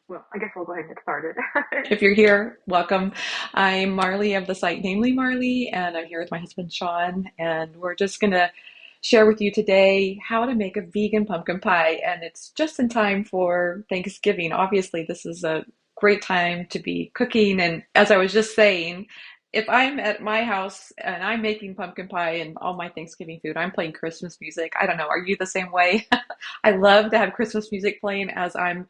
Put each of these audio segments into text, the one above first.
Well, I guess we'll go ahead and get started. If you're here, welcome. I'm Marley of the site Namely Marley, and I'm here with my husband Sean, and we're just gonna share with you today how to make a vegan pumpkin pie, and it's just in time for Thanksgiving. Obviously, this is a great time to be cooking, and as I was just saying, if I'm at my house and I'm making pumpkin pie and all my Thanksgiving food, I'm playing Christmas music. I don't know, are you the same way? I love to have Christmas music playing as I'm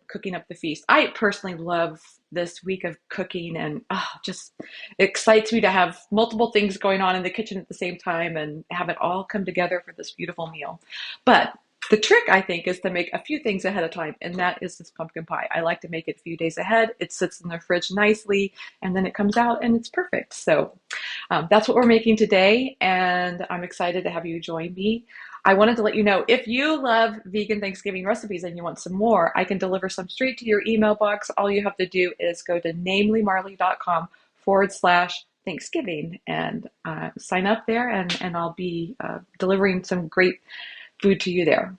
cooking up the feast. I personally love this week of cooking and just excites me to have multiple things going on in the kitchen at the same time and have it all come together for this beautiful meal. But the trick, I think, is to make a few things ahead of time, and that is this pumpkin pie. I like to make it a few days ahead. It sits in the fridge nicely, and then it comes out and it's perfect. So that's what we're making today, and I'm excited to have you join me. I wanted to let you know if you love vegan Thanksgiving recipes and you want some more, I can deliver some straight to your email box. All you have to do is go to namelymarley.com/Thanksgiving and sign up there, and I'll be delivering some great food to you there.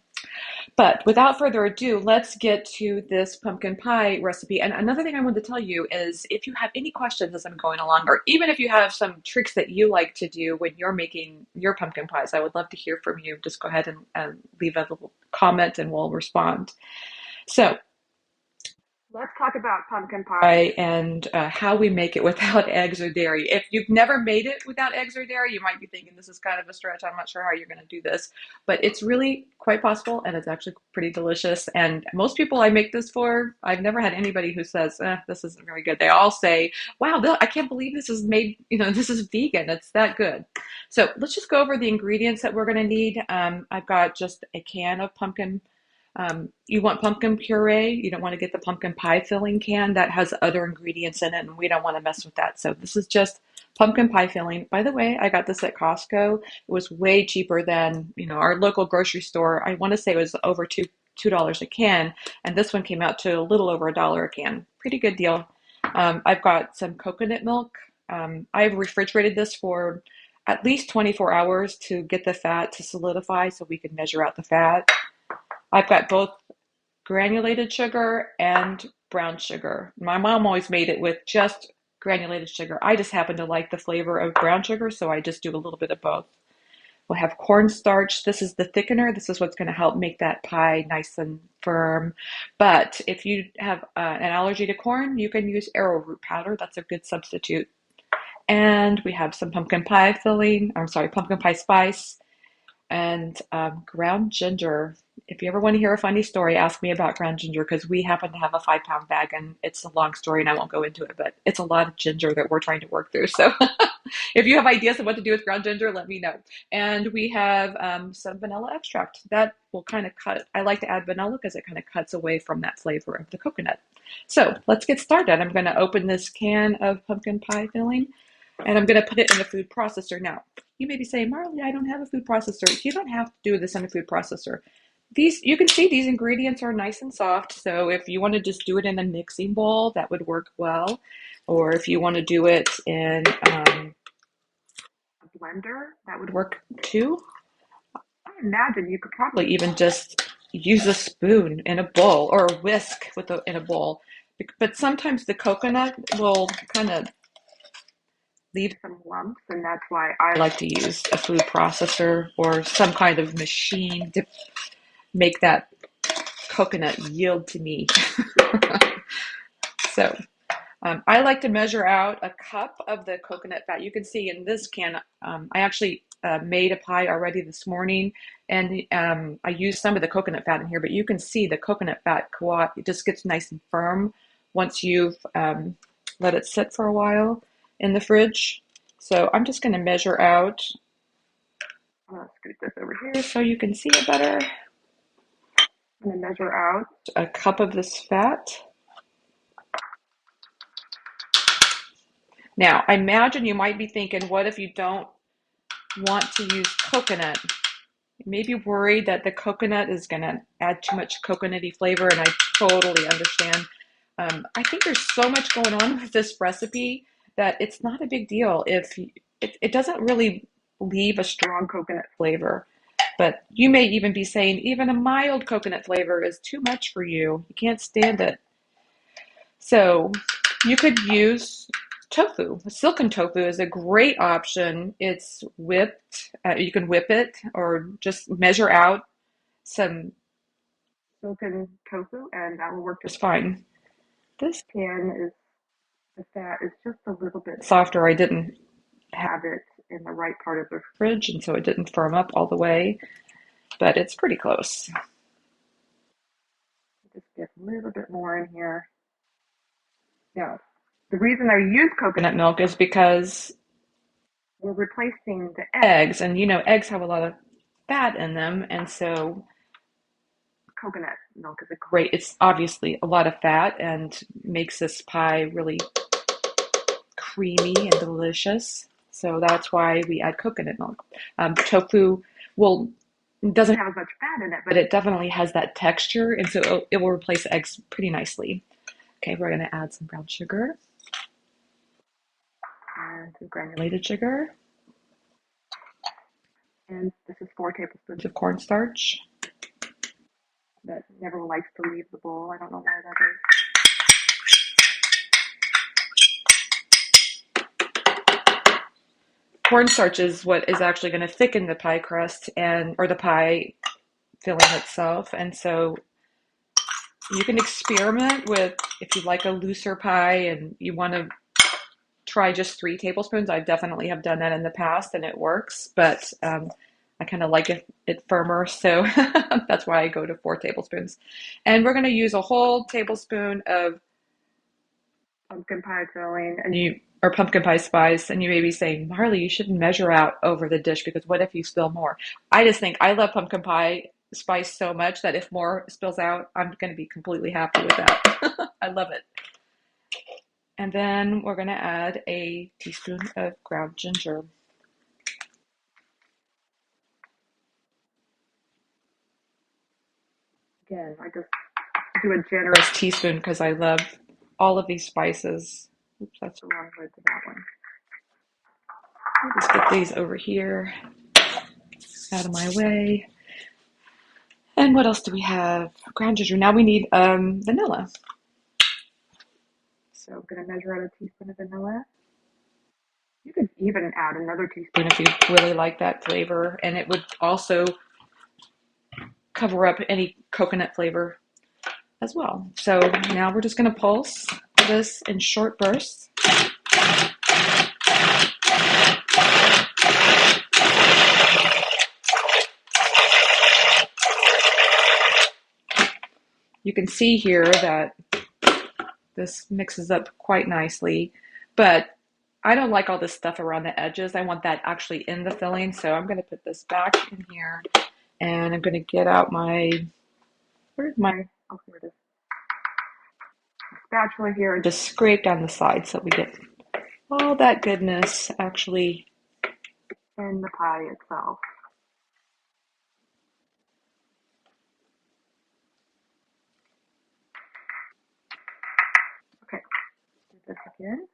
But without further ado, let's get to this pumpkin pie recipe. And another thing I wanted to tell you is if you have any questions as I'm going along, or even if you have some tricks that you like to do when you're making your pumpkin pies, I would love to hear from you. Just go ahead and leave a little comment and we'll respond. So let's talk about pumpkin pie and how we make it without eggs or dairy. If you've never made it without eggs or dairy, you might be thinking this is kind of a stretch. I'm not sure how you're going to do this, but it's really quite possible and it's actually pretty delicious. And most people I make this for, I've never had anybody who says, this isn't very good. They all say, wow, I can't believe this is made, this is vegan. It's that good. So let's just go over the ingredients that we're going to need. I've got just a can of pumpkin. You want pumpkin puree. You don't want to get the pumpkin pie filling can that has other ingredients in it, and we don't want to mess with that. So this is just pumpkin pie filling. By the way, I got this at Costco. It was way cheaper than, our local grocery store. I want to say it was over $2 a can, and this one came out to a little over $1 a can. Pretty good deal. I've got some coconut milk. I've refrigerated this for at least 24 hours to get the fat to solidify so we can measure out the fat. I've got both granulated sugar and brown sugar. My mom always made it with just granulated sugar. I just happen to like the flavor of brown sugar, so I just do a little bit of both. We'll have cornstarch. This is the thickener. This is what's going to help make that pie nice and firm. But if you have an allergy to corn, you can use arrowroot powder. That's a good substitute. And we have some pumpkin pie filling. I'm sorry, pumpkin pie spice and ground ginger. If you ever want to hear a funny story, ask me about ground ginger because we happen to have a 5 pound bag and it's a long story and I won't go into it, but it's a lot of ginger that we're trying to work through. So if you have ideas of what to do with ground ginger, let me know. And we have some vanilla extract that will kind of cut. I like to add vanilla because it kind of cuts away from that flavor of the coconut. So let's get started. I'm going to open this can of pumpkin pie filling and I'm going to put it in a food processor. Now, you may be saying, Marley, I don't have a food processor. You don't have to do this in a food processor. You can see these ingredients are nice and soft. So if you want to just do it in a mixing bowl, that would work well. Or if you want to do it in a blender, that would work too. I imagine you could probably even just use a spoon in a bowl or a whisk in a bowl. But sometimes the coconut will kind of leave some lumps, and that's why I like to use a food processor or some kind of machine to make that coconut yield to me. So I like to measure out a cup of the coconut fat. You can see in this can, I actually made a pie already this morning, and I used some of the coconut fat in here, but you can see the coconut fat it just gets nice and firm once you've let it sit for a while in the fridge. So I'm just going to measure out. I'm going to scoot this over here so you can see it better. I'm going to measure out a cup of this fat. Now, I imagine you might be thinking, what if you don't want to use coconut? You may be worried that the coconut is going to add too much coconutty flavor, and I totally understand. I think there's so much going on with this recipe that it's not a big deal if it doesn't really leave a strong coconut flavor. But you may even be saying even a mild coconut flavor is too much for you. You can't stand it. So you could use tofu. Silken tofu is a great option. It's whipped. You can whip it or just measure out some silken tofu, and that will work just fine. This pan is, the fat is just a little bit softer. I didn't have it in the right part of the fridge, and so it didn't firm up all the way, but it's pretty close. Just get a little bit more in here. Now, the reason I use coconut milk is because we're replacing the eggs, and you know, eggs have a lot of fat in them, and so coconut milk is a great, it's obviously a lot of fat and makes this pie really creamy and delicious. So that's why we add coconut milk. Tofu will doesn't have as much fat in it, but it definitely has that texture, and so it will replace eggs pretty nicely. Okay, we're going to add some brown sugar and some granulated sugar. And this is 4 tablespoons of cornstarch. That never likes to leave the bowl. I don't know why that is. Cornstarch is what is actually going to thicken the pie crust and or the pie filling itself. And so you can experiment with, if you like a looser pie and you want to try just 3 tablespoons. I definitely have done that in the past and it works, but I kind of like it firmer, so that's why I go to 4 tablespoons. And we're going to use a whole tablespoon of pumpkin pie filling, or pumpkin pie spice. And you may be saying, Marley, you shouldn't measure out over the dish because what if you spill more? I just think I love pumpkin pie spice so much that if more spills out, I'm going to be completely happy with that. I love it. And then we're going to add a teaspoon of ground ginger. Again, I just do a generous teaspoon because I love all of these spices. Oops, that's the wrong word for that one. I'll just get these over here, out of my way. And what else do we have? Ground ginger. Now we need vanilla. So I'm going to measure out a teaspoon of vanilla. You could even add another teaspoon if you really like that flavor, and it would also cover up any coconut flavor as well. So now we're just going to pulse this in short bursts. You can see here that this mixes up quite nicely, but I don't like all this stuff around the edges. I want that actually in the filling, so I'm going to put this back in here, and I'm going to get out where's my, oh, here it is, spatula here, and just scrape down the side so we get all that goodness actually in the pie itself. Okay, do this again.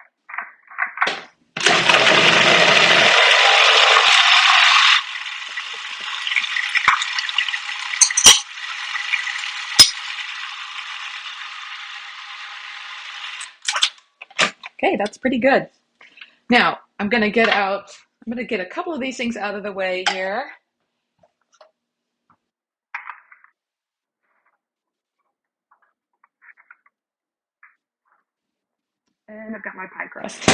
Okay, that's pretty good. Now, I'm going to get a couple of these things out of the way here. And I've got my pie crust.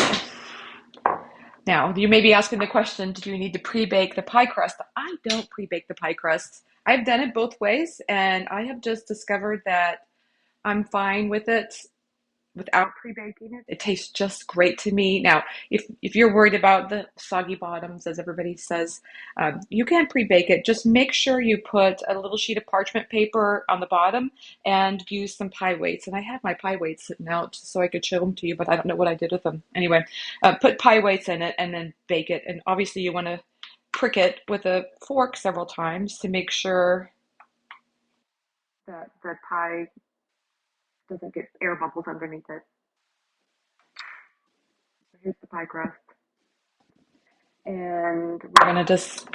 Now, you may be asking the question, do you need to pre-bake the pie crust? I don't pre-bake the pie crust. I've done it both ways, and I have just discovered that I'm fine with it without pre-baking it. It tastes just great to me. Now, if you're worried about the soggy bottoms, as everybody says, you can pre-bake it. Just make sure you put a little sheet of parchment paper on the bottom and use some pie weights. And I have my pie weights sitting out so I could show them to you, but I don't know what I did with them. Anyway, put pie weights in it and then bake it. And obviously you want to prick it with a fork several times to make sure that the pie doesn't get air bubbles underneath it. So here's the pie crust. And we're going to just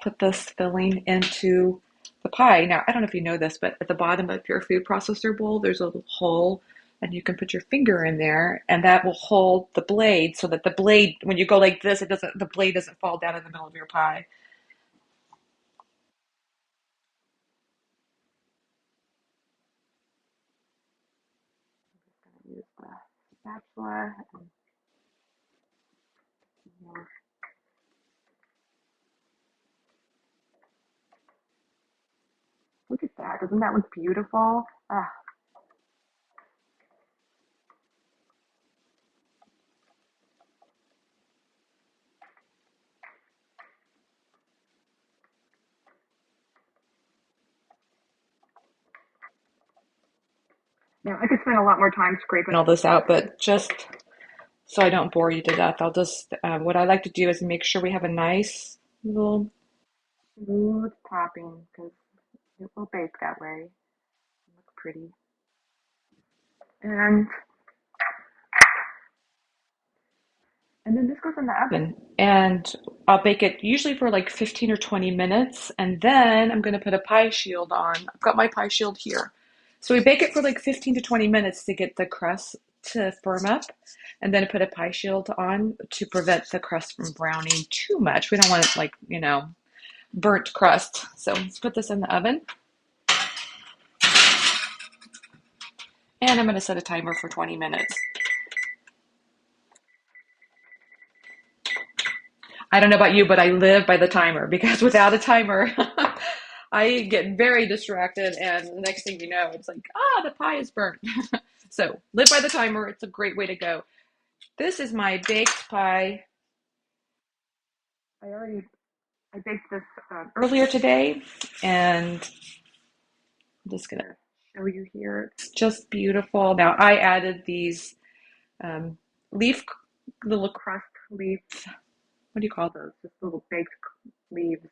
put this filling into the pie. Now, I don't know if you know this, but at the bottom of your food processor bowl, there's a little hole and you can put your finger in there, and that will hold the blade so that the blade, when you go like this, the blade doesn't fall down in the middle of your pie. Use the spatula. And, look at that. Doesn't that look beautiful? Ah, now, I could spend a lot more time scraping all this out, but just so I don't bore you to death, I'll just, what I like to do is make sure we have a nice little smooth topping because it will bake that way. Look pretty. And And then this goes in the oven and I'll bake it usually for like 15 or 20 minutes. And then I'm going to put a pie shield on. I've got my pie shield here. So we bake it for like 15 to 20 minutes to get the crust to firm up. And then I put a pie shield on to prevent the crust from browning too much. We don't want it like, burnt crust. So let's put this in the oven. And I'm going to set a timer for 20 minutes. I don't know about you, but I live by the timer because without a timer, I get very distracted. And the next thing you know, it's like, the pie is burnt. So live by the timer. It's a great way to go. This is my baked pie. I baked this earlier today, and I'm just gonna show you here. It's just beautiful. Now I added these um, leaf, little crust leaf. What do you call those? Just little baked leaves,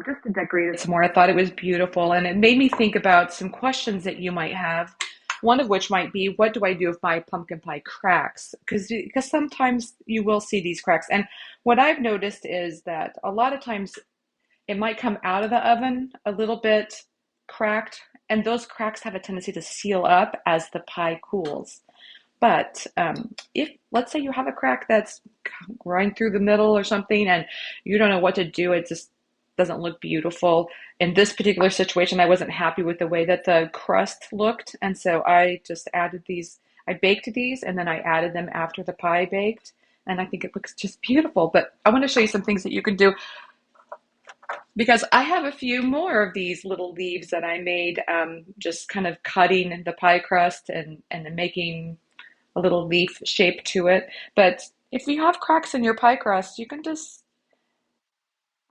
just to decorate it some more. I thought it was beautiful, and it made me think about some questions that you might have. One of which might be, what do I do if my pumpkin pie cracks? Because sometimes you will see these cracks. And what I've noticed is that a lot of times it might come out of the oven a little bit cracked, and those cracks have a tendency to seal up as the pie cools. But if, let's say, you have a crack that's right through the middle or something, and you don't know what to do, it just doesn't look beautiful. In this particular situation, I wasn't happy with the way that the crust looked, and so I just added these. I baked these, and then I added them after the pie baked, and I think it looks just beautiful. But I want to show you some things that you can do because I have a few more of these little leaves that I made, just kind of cutting the pie crust and then making a little leaf shape to it. But if you have cracks in your pie crust, you can just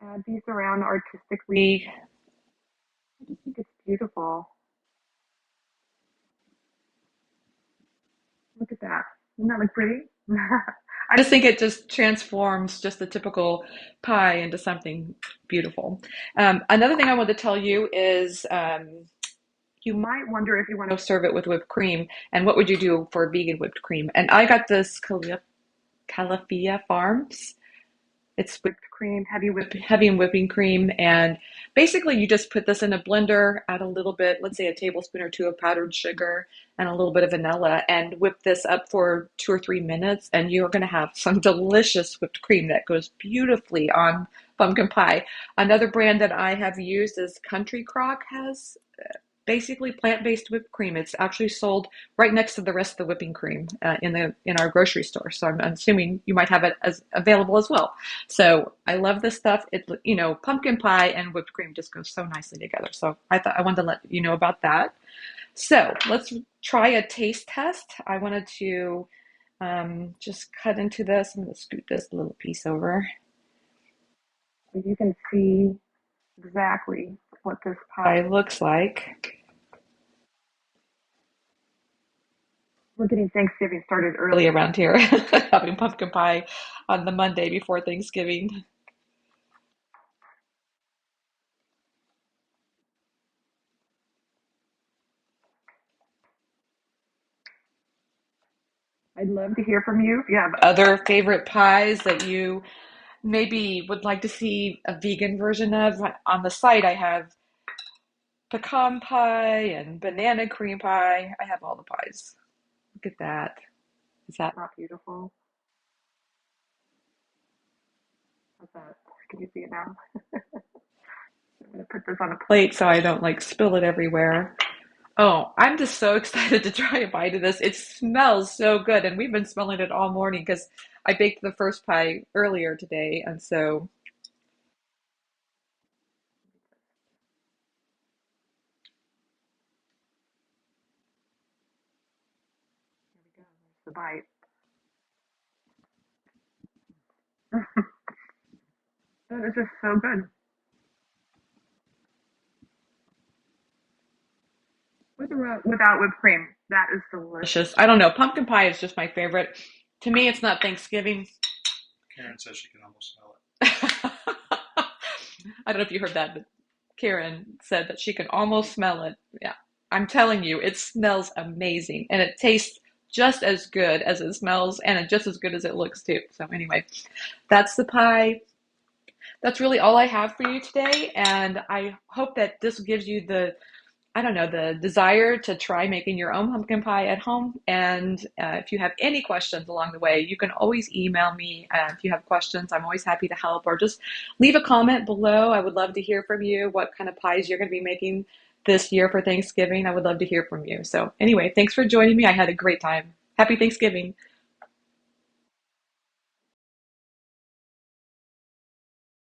add these around artistically. I just think it's beautiful. Look at that. Doesn't that look pretty? I just think it just transforms just the typical pie into something beautiful. Another thing I want to tell you is you might wonder if you want to serve it with whipped cream, and what would you do for vegan whipped cream? And I got this Califia Farms. It's whipped cream, heavy in whipping cream, and basically you just put this in a blender, add a little bit, let's say a tablespoon or two of powdered sugar, and a little bit of vanilla, and whip this up for 2 or 3 minutes, and you're going to have some delicious whipped cream that goes beautifully on pumpkin pie. Another brand that I have used is Country Crock has basically plant-based whipped cream. It's actually sold right next to the rest of the whipping cream in our grocery store. So I'm assuming you might have it as available as well. So I love this stuff. Pumpkin pie and whipped cream just goes so nicely together. So I thought I wanted to let you know about that. So let's try a taste test. I wanted to just cut into this. I'm going to scoot this little piece over so you can see exactly what this pie looks like. We're getting Thanksgiving started early around here, having pumpkin pie on the Monday before Thanksgiving. I'd love to hear from you if you have other favorite pies that you maybe would like to see a vegan version of. On the site, I have pecan pie and banana cream pie. I have all the pies. Look at that. Is that not beautiful? How's that? Can you see it now? I'm gonna put this on a plate so I don't like spill it everywhere. Oh, I'm just so excited to try a bite of this. It smells so good, and we've been smelling it all morning because I baked the first pie earlier today, and so here we go. There's the bite. That is just so good. With or without whipped cream, that is delicious. I don't know. Pumpkin pie is just my favorite. To me, it's not Thanksgiving. Karen says she can almost smell I don't know if you heard that, but Karen said that she can almost smell it. Yeah, I'm telling you, it smells amazing and it tastes just as good as it smells and just as good as it looks too. So anyway, that's the pie. That's really all I have for you today, and I hope that this gives you the I don't know, the desire to try making your own pumpkin pie at home. And if you have any questions along the way, you can always email me. If you have questions, I'm always happy to help, or just leave a comment below. I would love to hear from you what kind of pies you're going to be making this year for Thanksgiving. I would love to hear from you. So, anyway, thanks for joining me. I had a great time. Happy Thanksgiving.